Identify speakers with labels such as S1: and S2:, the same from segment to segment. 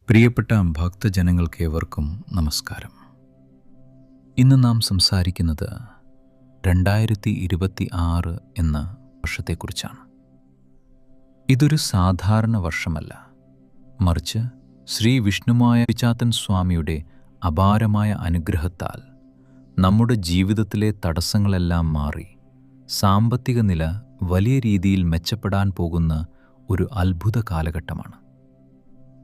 S1: പ്രിയപ്പെട്ട ഭക്തജനങ്ങൾക്കേവർക്കും നമസ്കാരം. ഇന്ന് നാം സംസാരിക്കുന്നത് 2026 എന്ന വർഷത്തെക്കുറിച്ചാണ്. ഇതൊരു സാധാരണ വർഷമല്ല, മറിച്ച് ശ്രീ വിഷ്ണുമായ പിച്ചാത്തൻ സ്വാമിയുടെ അപാരമായ അനുഗ്രഹത്താൽ നമ്മുടെ ജീവിതത്തിലെ തടസ്സങ്ങളെല്ലാം മാറി സാമ്പത്തിക നില വലിയ രീതിയിൽ മെച്ചപ്പെടാൻ പോകുന്ന ഒരു അത്ഭുത കാലഘട്ടമാണ്.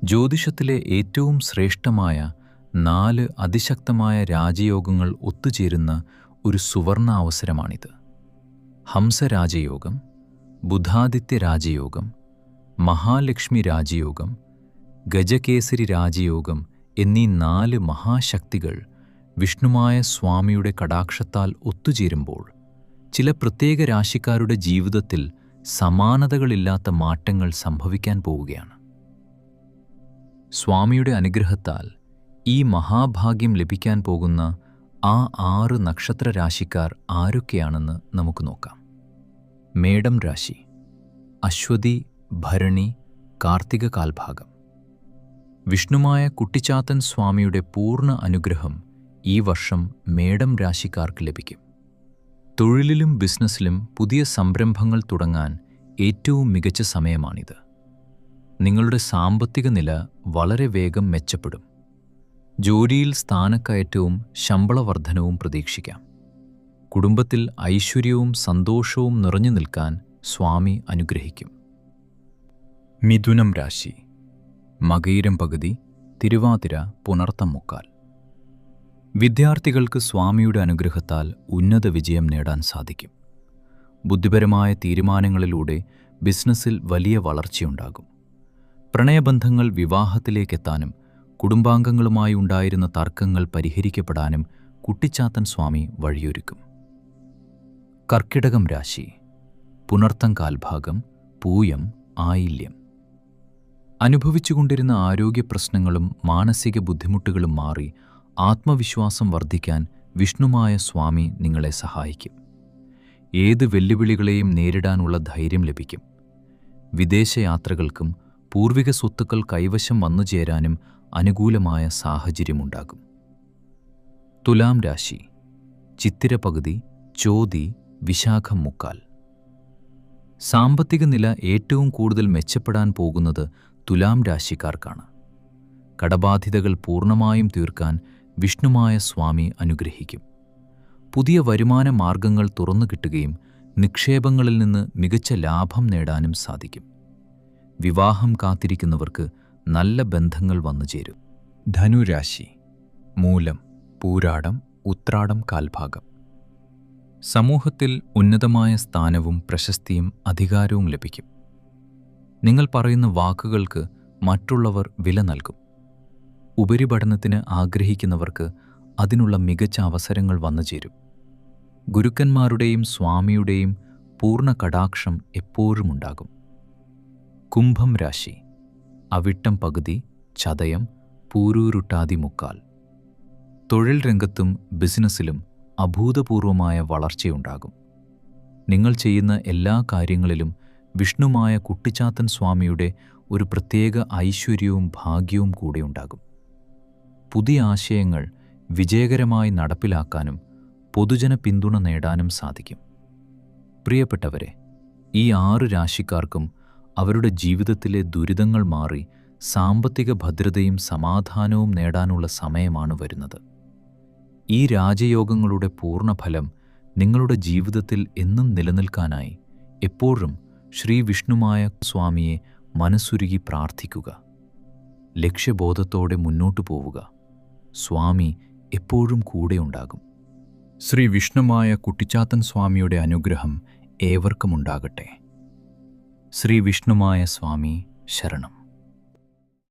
S1: ജ്യോതിഷത്തിലെ ഏറ്റവും ശ്രേഷ്ഠമായ 4 അതിശക്തമായ രാജയോഗങ്ങൾ ഒത്തുചേരുന്ന ഒരു സുവർണ അവസരമാണിത്. ഹംസരാജയോഗം, ബുധാദിത്യ രാജയോഗം, മഹാലക്ഷ്മി രാജയോഗം, ഗജകേസരി രാജയോഗം എന്നീ 4 മഹാശക്തികൾ വിഷ്ണുമായ സ്വാമിയുടെ കടാക്ഷത്താൽ ഒത്തുചേരുമ്പോൾ ചില പ്രത്യേക രാശിക്കാരുടെ ജീവിതത്തിൽ സമാനതകളില്ലാത്ത മാറ്റങ്ങൾ സംഭവിക്കാൻ പോവുകയാണ്. സ്വാമിയുടെ അനുഗ്രഹത്താൽ ഈ മഹാഭാഗ്യം ലഭിക്കാൻ പോകുന്ന ആ 6 നക്ഷത്ര രാശിക്കാർ ആരൊക്കെയാണെന്ന് നമുക്ക് നോക്കാം. മേടം രാശി: അശ്വതി, ഭരണി, കാർത്തിക കാൽഭാഗം. വിഷ്ണുമായ കുട്ടിച്ചാത്തൻ സ്വാമിയുടെ പൂർണ്ണ അനുഗ്രഹം ഈ വർഷം മേടം രാശിക്കാർക്ക് ലഭിക്കും. തൊഴിലിലും ബിസിനസ്സിലും പുതിയ സംരംഭങ്ങൾ തുടങ്ങാൻ ഏറ്റവും മികച്ച സമയമാണിത്. നിങ്ങളുടെ സാമ്പത്തിക നില വളരെ വേഗം മെച്ചപ്പെടും. ജോലിയിൽ സ്ഥാനക്കയറ്റവും ശമ്പള വർധനവും പ്രതീക്ഷിക്കാം. കുടുംബത്തിൽ ഐശ്വര്യവും സന്തോഷവും നിറഞ്ഞു നിൽക്കാൻ സ്വാമി അനുഗ്രഹിക്കും. മിഥുനം രാശി: മകയിരം പകുതി, തിരുവാതിര, പുണർത്തം മുക്കാൽ. വിദ്യാർത്ഥികൾക്ക് സ്വാമിയുടെ അനുഗ്രഹത്താൽ ഉന്നത വിജയം നേടാൻ സാധിക്കും. ബുദ്ധിപരമായ തീരുമാനങ്ങളിലൂടെ ബിസിനസ്സിൽ വലിയ വളർച്ചയുണ്ടാകും. പ്രണയബന്ധങ്ങൾ വിവാഹത്തിലേക്കെത്താനും കുടുംബാംഗങ്ങളുമായി ഉണ്ടായിരുന്ന തർക്കങ്ങൾ പരിഹരിക്കപ്പെടാനും കുട്ടിച്ചാത്തൻ സ്വാമി വഴിയൊരുക്കും. കർക്കിടകം രാശി: പുണർത്തം കാൽഭാഗം, പൂയം, ആയില്യം. അനുഭവിച്ചുകൊണ്ടിരുന്ന ആരോഗ്യ പ്രശ്നങ്ങളും മാനസിക ബുദ്ധിമുട്ടുകളും മാറി ആത്മവിശ്വാസം വർദ്ധിക്കാൻ വിഷ്ണുമായ സ്വാമി നിങ്ങളെ സഹായിക്കും. ഏത് വെല്ലുവിളികളെയും നേരിടാനുള്ള ധൈര്യം ലഭിക്കും. വിദേശയാത്രകൾക്കും പൂർവിക സ്വത്തുക്കൾ കൈവശം വന്നുചേരാനും അനുകൂലമായ സാഹചര്യമുണ്ടാകും. തുലാം രാശി: ചിത്തിര പകുതി, ചോതി, വിശാഖം മുക്കാൽ. സാമ്പത്തിക നില ഏറ്റവും കൂടുതൽ മെച്ചപ്പെടാൻ പോകുന്നത് തുലാം രാശിക്കാർക്കാണ്. കടബാധ്യതകൾ പൂർണ്ണമായും തീർക്കാൻ വിഷ്ണുമായ സ്വാമി അനുഗ്രഹിക്കും. പുതിയ വരുമാന മാർഗങ്ങൾ തുറന്നു കിട്ടുകയും നിക്ഷേപങ്ങളിൽ നിന്ന് മികച്ച ലാഭം നേടാനും സാധിക്കും. വിവാഹം കാത്തിരിക്കുന്നവർക്ക് നല്ല ബന്ധങ്ങൾ വന്നുചേരും. ധനുരാശി: മൂലം, പൂരാടം, ഉത്രാടം കാൽഭാഗം. സമൂഹത്തിൽ ഉന്നതമായ സ്ഥാനവും പ്രശസ്തിയും അധികാരവും ലഭിക്കും. നിങ്ങൾ പറയുന്ന വാക്കുകൾക്ക് മറ്റുള്ളവർ വില നൽകും. ഉപരിപഠനത്തിന് ആഗ്രഹിക്കുന്നവർക്ക് അതിനുള്ള മികച്ച അവസരങ്ങൾ വന്നുചേരും. ഗുരുക്കന്മാരുടെയും സ്വാമിയുടെയും പൂർണ്ണ കടാക്ഷം എപ്പോഴും ഉണ്ടാകും. കുംഭം രാശി: അവിട്ടം പകുതി, ചതയം, പൂരൂരുട്ടാതി മുക്കാൽ. തൊഴിൽ രംഗത്തും ബിസിനസ്സിലും അഭൂതപൂർവമായ വളർച്ചയുണ്ടാകും. നിങ്ങൾ ചെയ്യുന്ന എല്ലാ കാര്യങ്ങളിലും വിഷ്ണുമായ കുട്ടിച്ചാത്തൻ സ്വാമിയുടെ ഒരു പ്രത്യേക ഐശ്വര്യവും ഭാഗ്യവും കൂടെ ഉണ്ടാകും. പുതിയ ആശയങ്ങൾ വിജയകരമായി നടപ്പിലാക്കാനും പൊതുജന പിന്തുണ നേടാനും സാധിക്കും. പ്രിയപ്പെട്ടവരെ, ഈ 6 രാശിക്കാർക്കും അവരുടെ ജീവിതത്തിലെ ദുരിതങ്ങൾ മാറി സാമ്പത്തിക ഭദ്രതയും സമാധാനവും നേടാനുള്ള സമയമാണ് വരുന്നത്. ഈ രാജയോഗങ്ങളുടെ പൂർണ്ണഫലം നിങ്ങളുടെ ജീവിതത്തിൽ എന്നും നിലനിൽക്കാനായി എപ്പോഴും ശ്രീ വിഷ്ണുമായ സ്വാമിയെ മനസ്സുരുകി പ്രാർത്ഥിക്കുക. ലക്ഷ്യബോധത്തോടെ മുന്നോട്ടു പോവുക. സ്വാമി എപ്പോഴും കൂടെയുണ്ടാകും. ശ്രീ വിഷ്ണുമായ കുട്ടിച്ചാത്തൻ സ്വാമിയുടെ അനുഗ്രഹം ഏവർക്കും ഉണ്ടാകട്ടെ. ശ്രീ വിഷ്ണുമായ സ്വാമി ശരണം.